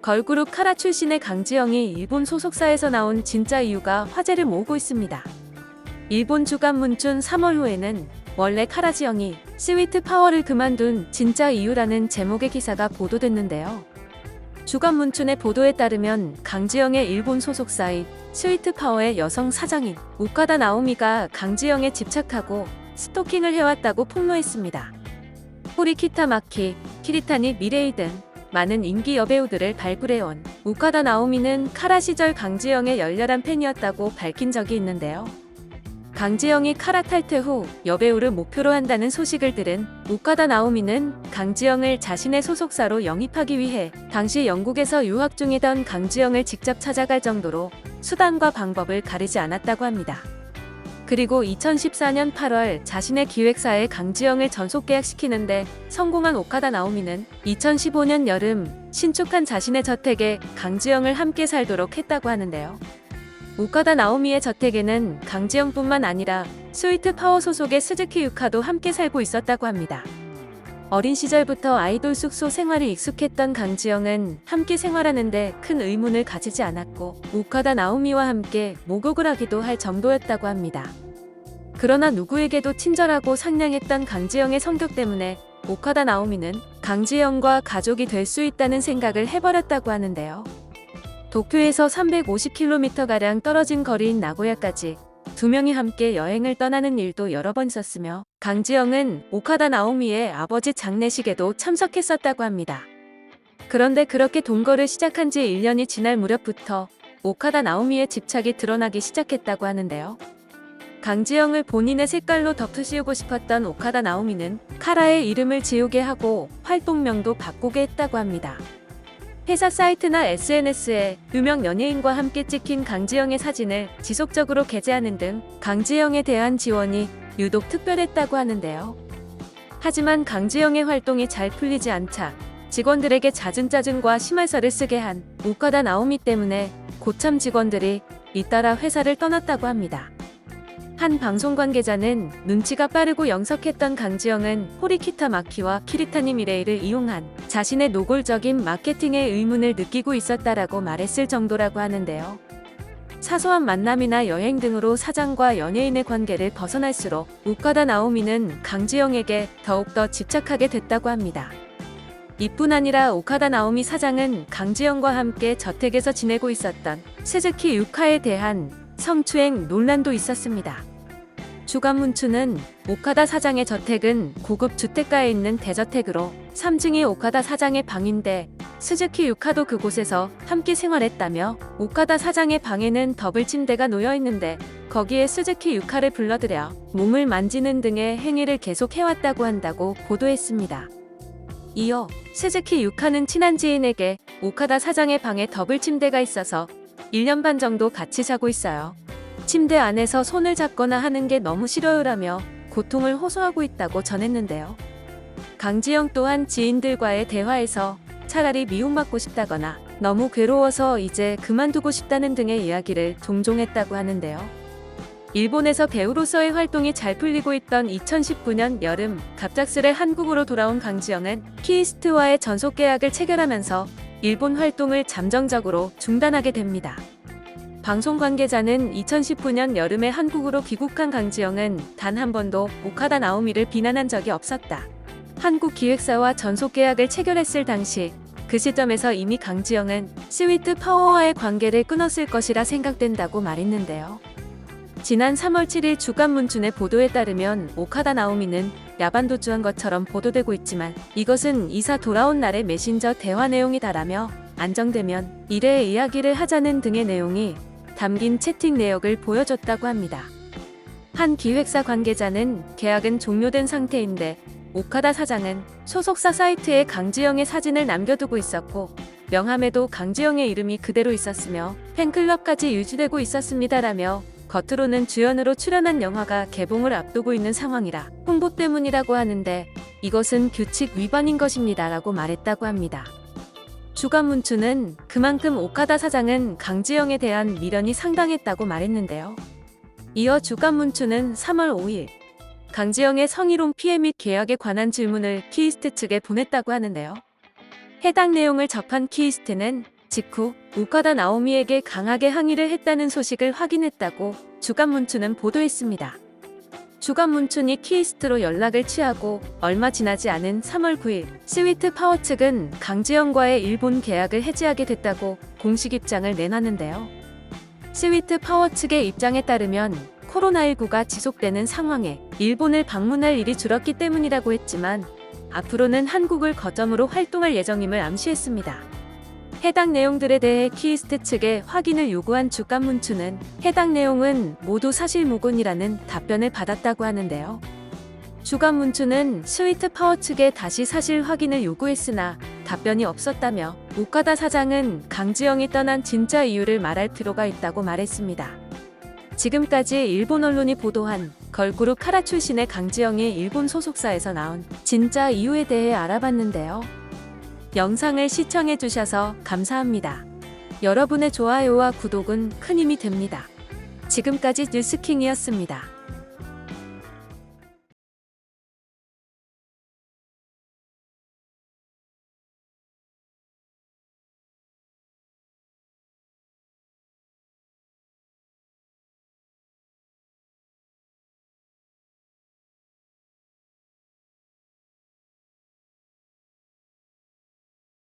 걸그룹 카라 출신의 강지영이 일본 소속사에서 나온 진짜 이유가 화제를 모으고 있습니다. 일본 주간 문춘 3월 후에는 원래 카라지영이 스위트 파워를 그만둔 진짜 이유라는 제목의 기사가 보도됐는데요. 주간 문춘의 보도에 따르면 강지영의 일본 소속사인 스위트 파워의 여성 사장인 오카다 나오미가 강지영에 집착하고 스토킹을 해왔다고 폭로했습니다. 호리키타 마키, 키리타니 미레이 등 많은 인기 여배우들을 발굴해온 오카다 나오미는 카라 시절 강지영의 열렬한 팬이었다고 밝힌 적이 있는데요. 강지영이 카라 탈퇴 후 여배우를 목표로 한다는 소식을 들은 오카다 나오미는 강지영을 자신의 소속사로 영입하기 위해 당시 영국에서 유학 중이던 강지영을 직접 찾아갈 정도로 수단과 방법을 가리지 않았다고 합니다. 그리고 2014년 8월 자신의 기획사에 강지영을 전속 계약시키는데 성공한 오카다 나오미는 2015년 여름 신축한 자신의 저택에 강지영을 함께 살도록 했다고 하는데요. 오카다 나오미의 저택에는 강지영뿐만 아니라 스위트 파워 소속의 스즈키 유카도 함께 살고 있었다고 합니다. 어린 시절부터 아이돌 숙소 생활이 익숙했던 강지영은 함께 생활하는데 큰 의문을 가지지 않았고 오카다 나오미와 함께 목욕을 하기도 할 정도였다고 합니다. 그러나 누구에게도 친절하고 상냥했던 강지영의 성격 때문에 오카다 나오미는 강지영과 가족이 될 수 있다는 생각을 해버렸다고 하는데요. 도쿄에서 350km가량 떨어진 거리인 나고야까지 두 명이 함께 여행을 떠나는 일도 여러 번 있었으며 강지영은 오카다 나오미의 아버지 장례식에도 참석했었다고 합니다. 그런데 그렇게 동거를 시작한 지 1년이 지날 무렵부터 오카다 나오미의 집착이 드러나기 시작했다고 하는데요. 강지영을 본인의 색깔로 덮으시우고 싶었던 오카다 나오미는 카라의 이름을 지우게 하고 활동명도 바꾸게 했다고 합니다. 회사 사이트나 SNS에 유명 연예인과 함께 찍힌 강지영의 사진을 지속적으로 게재하는 등 강지영에 대한 지원이 유독 특별했다고 하는데요. 하지만 강지영의 활동이 잘 풀리지 않자 직원들에게 잦은 짜증과 심할서를 쓰게 한 오카다 나오미 때문에 고참 직원들이 잇따라 회사를 떠났다고 합니다. 한 방송 관계자는 눈치가 빠르고 영석했던 강지영은 호리키타 마키와 키리타니 미레이를 이용한 자신의 노골적인 마케팅에 의문을 느끼고 있었다라고 말했을 정도라고 하는데요. 사소한 만남이나 여행 등으로 사장과 연예인의 관계를 벗어날수록 오카다 나오미는 강지영에게 더욱더 집착하게 됐다고 합니다. 이뿐 아니라 오카다 나오미 사장은 강지영과 함께 저택에서 지내고 있었던 스즈키 유카에 대한 성추행 논란도 있었습니다. 주간 문춘은 오카다 사장의 저택은 고급 주택가에 있는 대저택으로 3층이 오카다 사장의 방인데 스즈키 유카도 그곳에서 함께 생활했다며 오카다 사장의 방에는 더블 침대가 놓여 있는데 거기에 스즈키 유카를 불러들여 몸을 만지는 등의 행위를 계속 해왔다고 한다고 보도했습니다. 이어 스즈키 유카는 친한 지인에게 오카다 사장의 방에 더블 침대가 있어서 1년 반 정도 같이 자고 있어요. 침대 안에서 손을 잡거나 하는 게 너무 싫어요라며 고통을 호소하고 있다고 전했는데요. 강지영 또한 지인들과의 대화에서 차라리 미움받고 싶다거나 너무 괴로워서 이제 그만두고 싶다는 등의 이야기를 종종 했다고 하는데요. 일본에서 배우로서의 활동이 잘 풀리고 있던 2019년 여름 갑작스레 한국으로 돌아온 강지영은 키이스트와의 전속 계약을 체결하면서 일본 활동을 잠정적으로 중단하게 됩니다. 방송 관계자는 2019년 여름에 한국으로 귀국한 강지영은 단 한 번도 오카다 나오미를 비난한 적이 없었다. 한국 기획사와 전속 계약을 체결했을 당시 그 시점에서 이미 강지영은 스위트 파워와의 관계를 끊었을 것이라 생각된다고 말했는데요. 지난 3월 7일 주간 문춘의 보도에 따르면 오카다 나오미는 야반 도주한 것처럼 보도되고 있지만 이것은 이사 돌아온 날의 메신저 대화 내용이다라며 안정되면 이래의 이야기를 하자는 등의 내용이 담긴 채팅 내역을 보여줬다고 합니다. 한 기획사 관계자는 계약은 종료된 상태인데 오카다 사장은 소속사 사이트에 강지영의 사진을 남겨두고 있었고 명함에도 강지영의 이름이 그대로 있었으며 팬클럽까지 유지되고 있었습니다라며 겉으로는 주연으로 출연한 영화가 개봉을 앞두고 있는 상황이라 홍보 때문이라고 하는데 이것은 규칙 위반인 것입니다라고 말했다고 합니다. 주간 문춘은 그만큼 오카다 사장은 강지영에 대한 미련이 상당했다고 말했는데요. 이어 주간 문춘은 3월 5일 강지영의 성희롱 피해 및 계약에 관한 질문을 키이스트 측에 보냈다고 하는데요. 해당 내용을 접한 키이스트는 직후 오카다 나오미에게 강하게 항의를 했다는 소식을 확인했다고 주간 문춘은 보도했습니다. 주간 문춘이 키이스트로 연락을 취하고 얼마 지나지 않은 3월 9일 스위트 파워 측은 강지영과의 일본 계약을 해지하게 됐다고 공식 입장을 내놨는데요. 스위트 파워 측의 입장에 따르면 코로나19가 지속되는 상황에 일본을 방문할 일이 줄었기 때문이라고 했지만 앞으로는 한국을 거점으로 활동할 예정임을 암시했습니다. 해당 내용들에 대해 키이스트 측에 확인을 요구한 주간 문춘은 해당 내용은 모두 사실무근이라는 답변을 받았다고 하는데요. 주간 문춘은 스위트 파워 측에 다시 사실 확인을 요구했으나 답변이 없었다며 오카다 사장은 강지영이 떠난 진짜 이유를 말할 필요가 있다고 말했습니다. 지금까지 일본 언론이 보도한 걸그룹 카라 출신의 강지영이 일본 소속사에서 나온 진짜 이유에 대해 알아봤는데요. 영상을 시청해주셔서 감사합니다. 여러분의 좋아요와 구독은 큰 힘이 됩니다. 지금까지 뉴스킹이었습니다.